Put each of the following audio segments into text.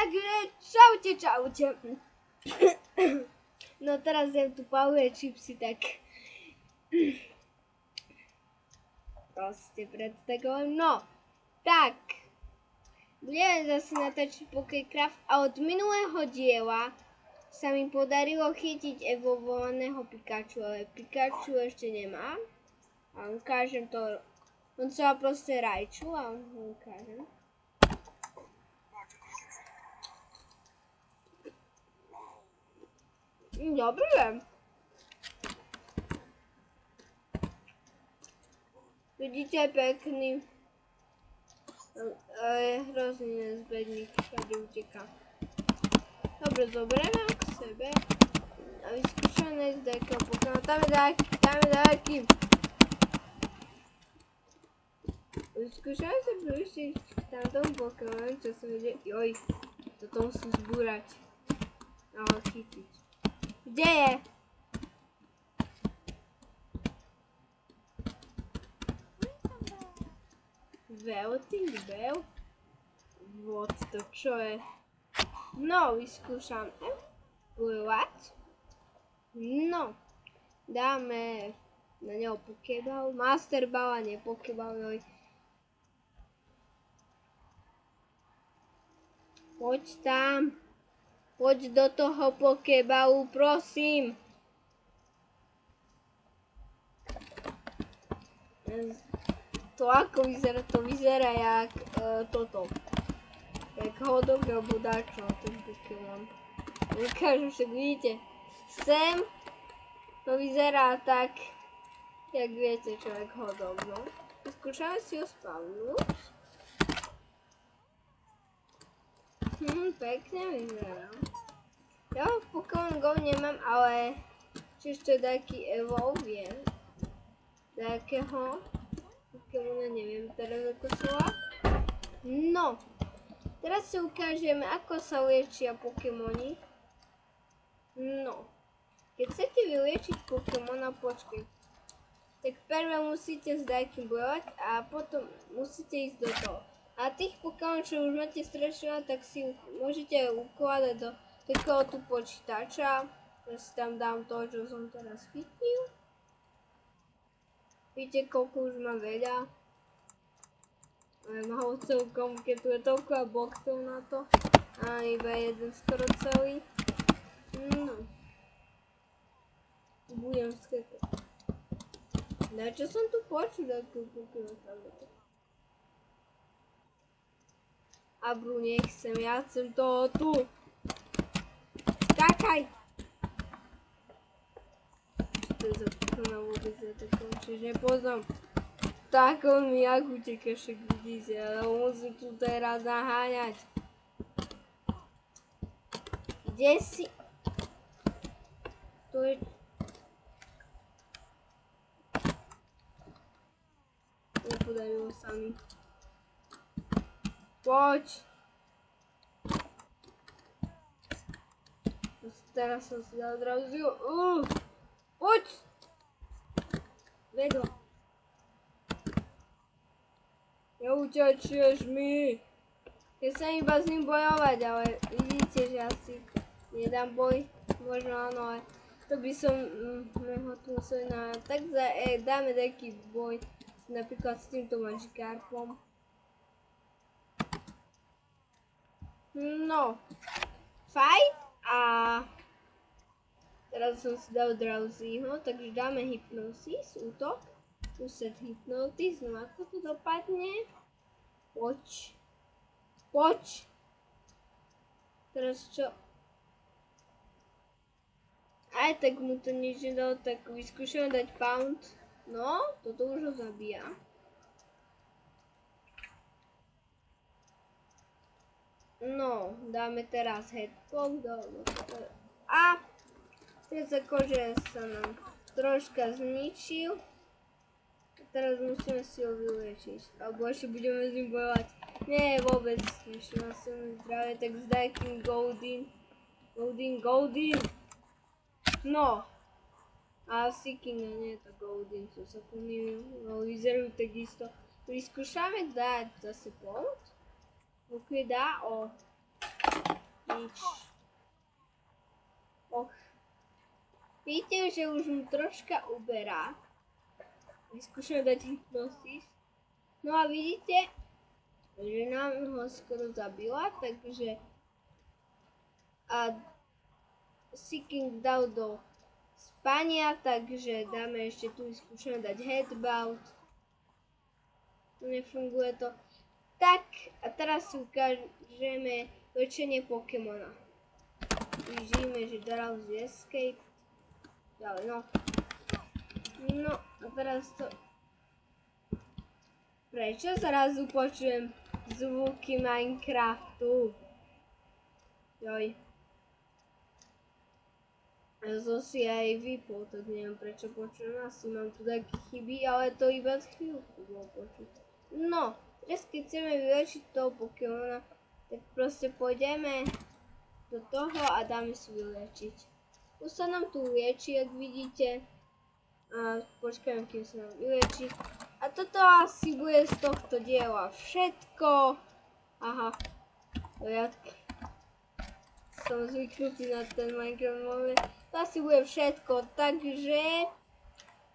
Takže čaute. No teraz jem tu power chipsy, tak proste predstavujem. No, tak. Budeme zase natáčať Pokécraft a od minulého diela sa mi podarilo chytiť evolvovaného Pikachu, ale Pikachu ešte nemám. A ukážem to, on sa proste Raichu a on ho ukážem. Dobre. Vidíte, pekný. Je hrozný nezbedník, všade uteká. Dobre, zoberieme ho k sebe a vyskúšame nájsť nejakého Pokémona. Tam je nejaký. Vyskúšame sa približiť k tamtomu Pokémonu, čo som videl. Joj, toto musím zbúrať. A ho chytiť. Kde je? Velting Bell? Вот to čo je. No, vyskúšame. Bojovať. No. Dáme na neho Pokéball. Master Ball a nie Pokéball. Joj. Poď tam. Poď do toho Pokéballu, prosím. To ako vyzerá? To vyzerá jak toto. Jak hodok alebo dáčo, ten Pokémon. Ukážem, však vidíte. Sem to vyzerá tak, jak viete čo, jak hodok, no. Skúšame si ho spavnúť. Pekne vyzerá. Ja ho v Pokémon Go nemám, ale či ešte taký Evolve je. Takého Pokémona neviem teraz ako sa volá. No, teraz si ukážeme, ako sa liečia Pokémoni. No, keď chcete vyliečiť Pokémona, počkej. Tak prvé musíte s nejakým bojovať a potom musíte ísť do toho. A tých Pokémon, čo už máte strašne, tak si môžete ukladať do takého tu počítača. Ja si tam dám to, čo som teraz chytil. Vidíte, koľko už má veľa. Mám ho celkom, keď tu je toľko boxov na to. A iba jeden skoro celý. No. Budem skakať. Na čo som tu počul, takú Pokémon tam je to. A Bru, nechcem, ja chcem toho tu. Skákaj! To je za Pokémona vôbec ja takého, čiže nepoznám. Tak on mi jak uteká, však vidíte, ale on musí tu teraz naháňať. Kde si? To je... Nepodarilo sa mi. Poď! Teraz som si dal odrazil. Poď! Vedo. Neuťačieš mi. Ja sa iba s ním bojovať, ale vidíte, že asi nedám boj. Možno áno, ale to by som ho tu musel na... Tak dáme taký boj. Napríklad s týmto Magikarpom. No, fight a teraz som si dal Drowsyho, takže dáme Hypnosis, útok, uset Hypnotis, no ako to dopadne? Poď, poď, teraz čo? Aj tak mu to nič nedalo, tak vyskúšame dať Pound, no, toto už ho zabíja. No, dáme teraz Headpok a teraz akože sa nám troška zničil. A teraz musíme si ho vyliečiť. Alebo ešte budeme s ním bojovať. Nie, vôbec, ešte mám silné zdravie, tak s nejakým Goldin. No. A Seeking, nie je to Goldin, čo sa pomýlim, no vyzerajú takisto. Vyskúšame dať zase Pound. Pokud dá o nič. Och. Vidíte, že už mu troška uberá. Vyskúšame dať hypnosis. No a vidíte, že nám ho skoro zabila, takže a Seeking dal do spania, takže dáme ešte tu, vyskúšame dať headbout. Nefunguje to. Tak, a teraz si ukážeme lečenie Pokémona. Vidíme, že Drowsy escape. Ďalej, no. No, a teraz to... Prečo zrazu počujem zvuky Minecraftu? Joj. Ja som si aj vypol, tak neviem prečo počujem. Asi mám tu také chyby, ale to iba z chvíľku bolo počuť. No, teraz keď chceme vylečiť toho Pokémona, tak proste pôjdeme do toho a dáme si vylečiť. Už sa nám tu lieči, ak vidíte. A počkajme, kým sa nám vylečí. A toto asi bude z tohto diela všetko. Aha, to ja som zvyknutý na ten Minecraft moment. To asi bude všetko, takže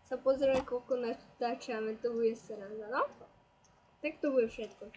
sa pozrieme, koľko natáčame, to bude sranda, no? Tak to bude všetko.